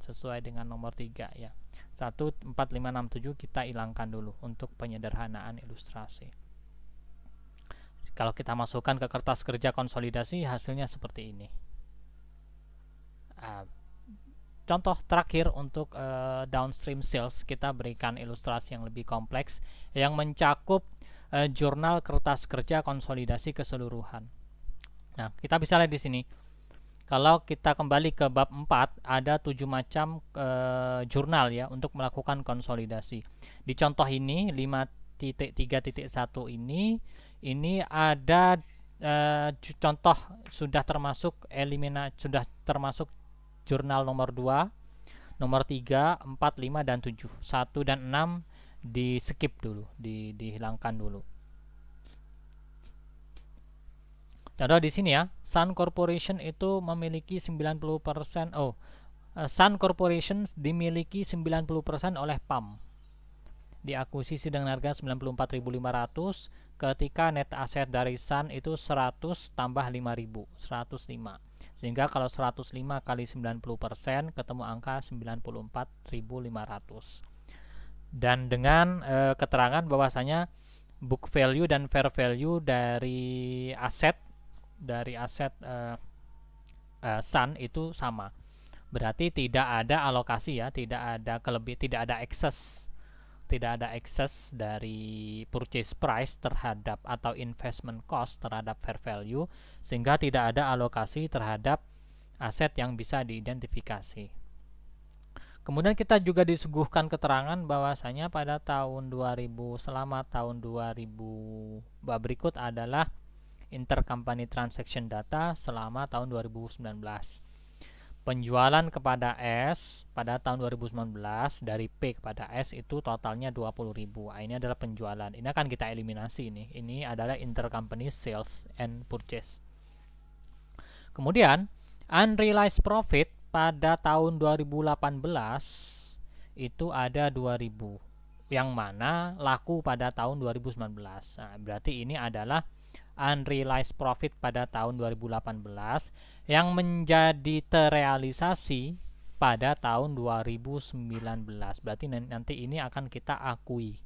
sesuai dengan nomor 3 ya. 14567 kita hilangkan dulu untuk penyederhanaan ilustrasi. Kalau kita masukkan ke kertas kerja konsolidasi hasilnya seperti ini. Contoh terakhir untuk downstream sales, kita berikan ilustrasi yang lebih kompleks yang mencakup jurnal kertas kerja konsolidasi keseluruhan. Nah, kita bisa lihat di sini. Kalau kita kembali ke bab 4, ada 7 macam jurnal ya untuk melakukan konsolidasi. Di contoh ini 5.3.1 ini ada contoh sudah termasuk sudah termasuk jurnal nomor 2, nomor 3, 4, 5 dan 7. 1 dan 6 di skip dulu, dihilangkan dulu. Contoh di sini ya, Sun Corporation itu memiliki 90%. Sun Corporation dimiliki 90% oleh PAM. Diakuisisi dengan harga 94.500 ketika net aset dari Sun itu 100 tambah 5.000, 105. Sehingga kalau 105 kali 90% ketemu angka 94.500. Dan dengan keterangan bahwasanya book value dan fair value dari aset Sun itu sama. Berarti tidak ada alokasi ya, tidak ada excess dari purchase price terhadap atau investment cost terhadap fair value, sehingga tidak ada alokasi terhadap aset yang bisa diidentifikasi. Kemudian kita juga disuguhkan keterangan bahwasanya pada tahun 2000 selama tahun 2000 berikut adalah intercompany transaction data selama tahun 2019. Penjualan kepada S pada tahun 2019 dari P kepada S itu totalnya 20.000. Ini adalah penjualan. Ini akan kita eliminasi ini. Ini adalah intercompany sales and purchase. Kemudian unrealized profit pada tahun 2018 itu ada 2.000 yang mana laku pada tahun 2019. Nah, berarti ini adalah unrealized profit pada tahun 2018 yang menjadi terrealisasi pada tahun 2019. Berarti nanti ini akan kita akui.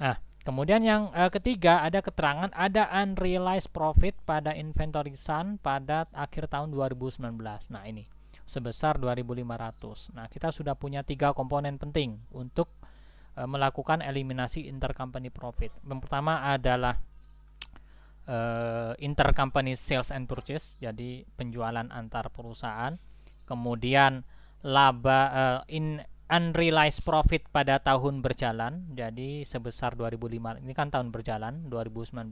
Nah, kemudian yang ketiga ada keterangan ada unrealized profit pada inventory Sun pada akhir tahun 2019. Nah, ini sebesar 2.500. Nah, kita sudah punya 3 komponen penting untuk melakukan eliminasi intercompany profit. Yang pertama adalah intercompany sales and purchase, jadi penjualan antar perusahaan. Kemudian laba unrealized profit pada tahun berjalan, jadi sebesar 2005. Ini kan tahun berjalan 2019.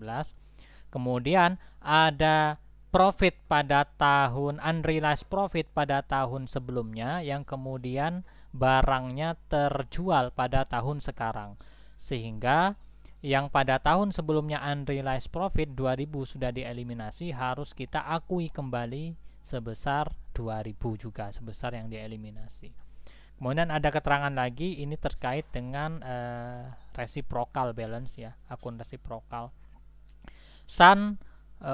Kemudian ada profit pada tahun unrealized profit pada tahun sebelumnya yang kemudian barangnya terjual pada tahun sekarang, sehingga yang pada tahun sebelumnya unrealized profit 2.000 sudah dieliminasi, harus kita akui kembali sebesar 2.000 juga, sebesar yang dieliminasi. Kemudian ada keterangan lagi, ini terkait dengan reciprocal balance ya, akun reciprocal. Sun,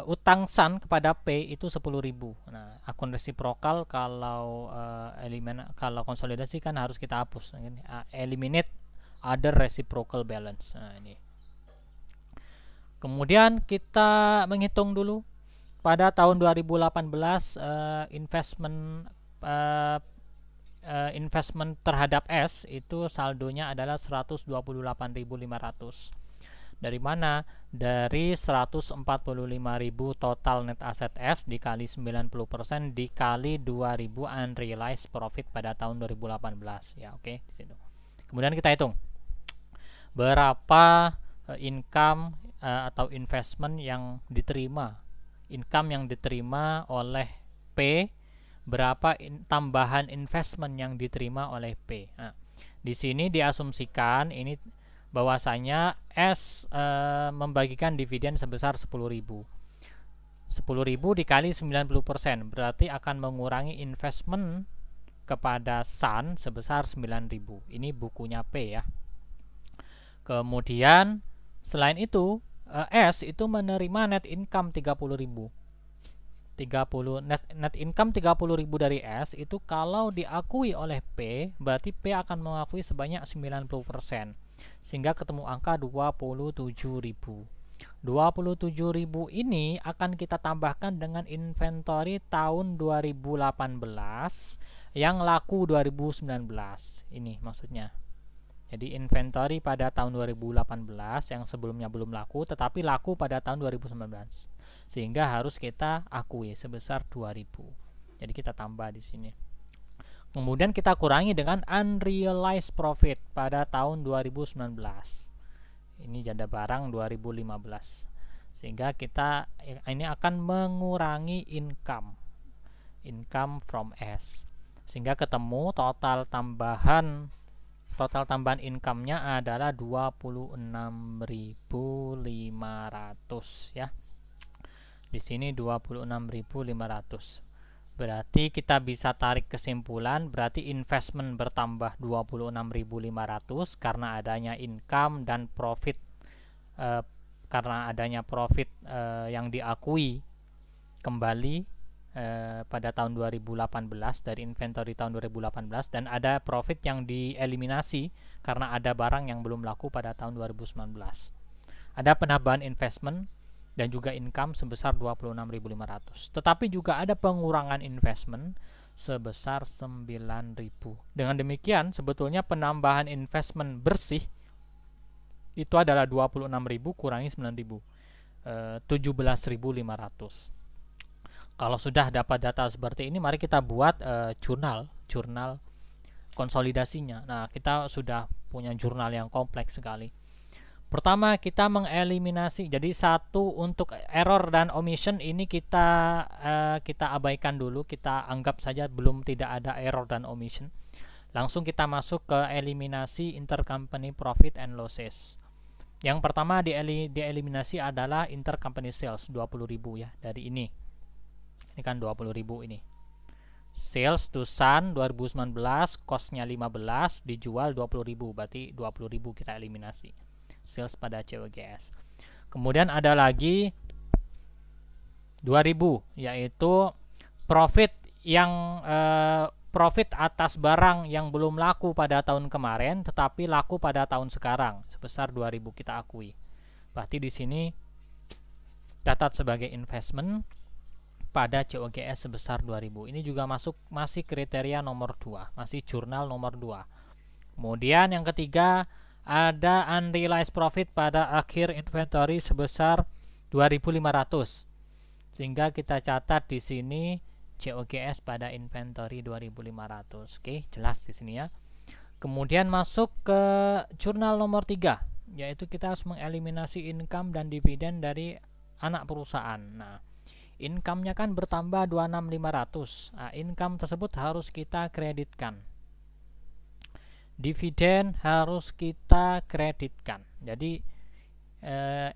utang Sun kepada P itu 10.000. Nah, akun reciprocal kalau kalau konsolidasi kan harus kita hapus. Eliminate other reciprocal balance. Nah, ini. Kemudian kita menghitung dulu pada tahun 2018 investment terhadap S itu saldonya adalah 128.500. Dari mana? Dari 145.000 total net asset S dikali 90% dikali 2.000 unrealized profit pada tahun 2018 ya, oke, di situ. Kemudian kita hitung berapa income atau investment yang diterima, income yang diterima oleh P, berapa tambahan investment yang diterima oleh P. Nah, di sini diasumsikan ini bahwasanya S membagikan dividen sebesar 10.000. 10.000 dikali 90% berarti akan mengurangi investment kepada Sun sebesar 9.000. Ini bukunya P ya. Kemudian selain itu S itu menerima net income 30.000. Net income 30.000 dari S itu kalau diakui oleh P, berarti P akan mengakui sebanyak 90%. Sehingga ketemu angka 27.000. 27.000 ini akan kita tambahkan dengan inventory tahun 2018 yang laku 2019. Ini maksudnya. Jadi inventory pada tahun 2018 yang sebelumnya belum laku tetapi laku pada tahun 2019. sehingga harus kita akui sebesar 2000. Jadi kita tambah di sini. Kemudian kita kurangi dengan unrealized profit pada tahun 2019. Ini janda barang 2015. Sehingga kita ini akan mengurangi income from S. Sehingga ketemu total tambahan income-nya adalah 26.500 ya. Di sini 26.500. Berarti kita bisa tarik kesimpulan, berarti investment bertambah 26.500 karena adanya income dan profit, karena adanya profit yang diakui kembali pada tahun 2018 dari inventory tahun 2018, dan ada profit yang dieliminasi karena ada barang yang belum laku pada tahun 2019. Ada penambahan investment dan juga income sebesar 26.500. Tetapi juga ada pengurangan investment sebesar 9.000. Dengan demikian sebetulnya penambahan investment bersih itu adalah 26.000 kurangi 9.000, 17.500. Kalau sudah dapat data seperti ini, mari kita buat jurnal konsolidasinya. Nah, kita sudah punya jurnal yang kompleks sekali. Pertama, kita mengeliminasi. Jadi satu untuk error dan omission ini kita abaikan dulu. Kita anggap saja tidak ada error dan omission. Langsung kita masuk ke eliminasi intercompany profit and losses. Yang pertama dieliminasi adalah intercompany sales 20.000 ya, dari ini. Ini kan 20.000 ini. Sales to Sun 2019 costnya 15, dijual 20.000, berarti 20.000 kita eliminasi. Sales pada COGS. Kemudian ada lagi 2.000, yaitu profit yang profit atas barang yang belum laku pada tahun kemarin tetapi laku pada tahun sekarang sebesar 2.000 kita akui. Berarti di sini catat sebagai investment pada COGS sebesar 2.000. Ini juga masih kriteria nomor 2, masih jurnal nomor 2. Kemudian yang ketiga ada unrealized profit pada akhir inventory sebesar 2.500. Sehingga kita catat di sini COGS pada inventory 2.500. Oke, jelas di sini ya. Kemudian masuk ke jurnal nomor 3, yaitu kita harus mengeliminasi income dan dividen dari anak perusahaan. Nah, income-nya kan bertambah 26.500. Nah, income tersebut harus kita kreditkan. Dividen harus kita kreditkan. Jadi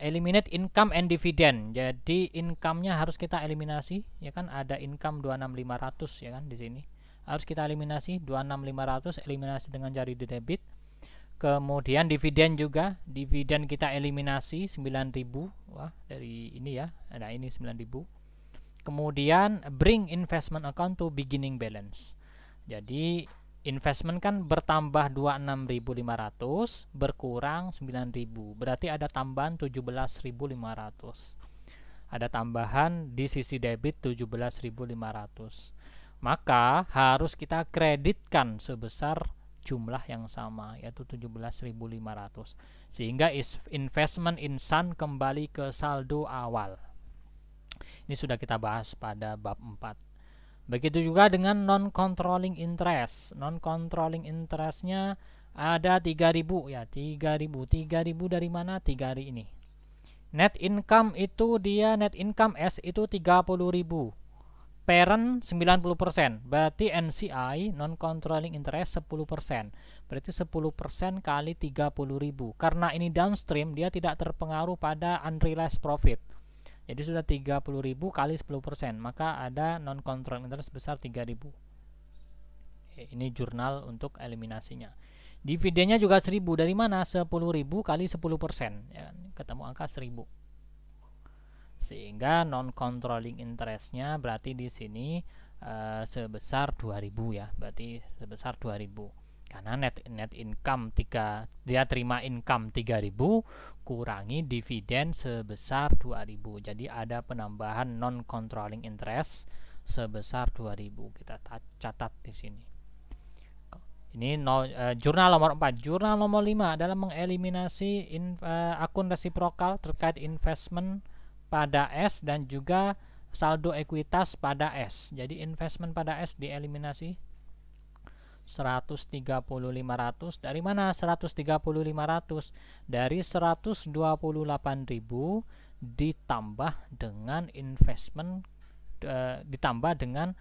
eliminate income and dividend. Jadi income-nya harus kita eliminasi, ya kan, ada income 26.500 ya kan di sini. Harus kita eliminasi 26.500, eliminasi dengan jari debit. Kemudian dividen juga, dividen kita eliminasi 9.000. Wah, dari ini ya. Ada ini 9.000. Kemudian bring investment account to beginning balance. Jadi investment kan bertambah 26.500 berkurang 9.000. Berarti ada tambahan 17.500. Ada tambahan di sisi debit 17.500. Maka harus kita kreditkan sebesar jumlah yang sama, yaitu 17.500. Sehingga investment in Sun kembali ke saldo awal. Ini sudah kita bahas pada bab 4. Begitu juga dengan non-controlling interest. Non-controlling interestnya ada 3.000 ya, 3.000 dari mana? 3 hari ini. Net income itu dia, net income S itu 30.000. Parent 90%. Berarti NCI non-controlling interest 10%. Berarti 10% kali 30.000. Karena ini downstream, dia tidak terpengaruh pada unrealized profit. Jadi sudah 30.000 kali 10%, maka ada non-controlling interest sebesar 3.000. Ini jurnal untuk eliminasinya. Dividennya juga 1.000. Dari mana? 10.000 kali 10%. Ya, ketemu angka 1.000. Sehingga non-controlling interestnya berarti di sini sebesar 2.000 ya. Berarti sebesar 2.000. Karena net income dia terima income 3.000 kurangi dividen sebesar 2.000. Jadi ada penambahan non controlling interest sebesar 2.000. Kita catat di sini. Ini jurnal nomor 4. Jurnal nomor 5 adalah mengeliminasi akun resiprokal terkait investment pada S dan juga saldo ekuitas pada S. Jadi investment pada S dieliminasi 130.500. Dari mana 130.500? Dari 128.000 ditambah dengan investment ditambah dengan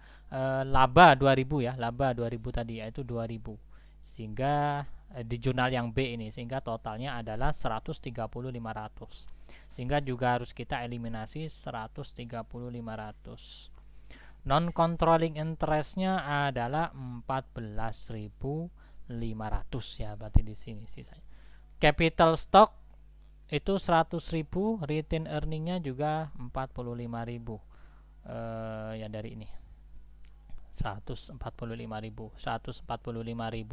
laba 2000 ya, laba 2000 tadi, yaitu 2000. Sehingga di jurnal yang B ini, sehingga totalnya adalah 130.500. Sehingga juga harus kita eliminasi 130.500. Non controlling interestnya adalah 14.500 ya, berarti di sini sisanya. Capital stock itu 100.000, retain earningnya juga 45.000. Ya dari ini 145.000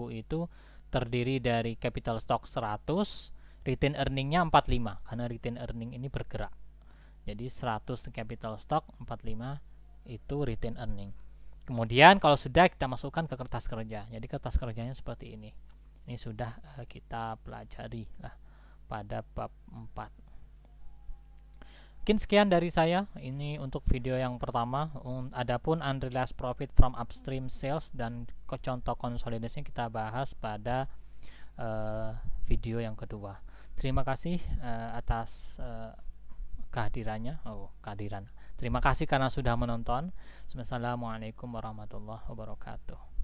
itu terdiri dari capital stock 100, retain earningnya 45 karena retain earning ini bergerak. Jadi 100 capital stock, 45 itu retain earning. Kemudian kalau sudah kita masukkan ke kertas kerja. Jadi kertas kerjanya seperti ini. Ini sudah kita pelajari lah pada bab 4. Mungkin sekian dari saya. Ini untuk video yang pertama. Adapun unrealized profit from upstream sales dan contoh konsolidasinya kita bahas pada video yang kedua. Terima kasih atas kehadirannya. Terima kasih karena sudah menonton. Assalamualaikum warahmatullahi wabarakatuh.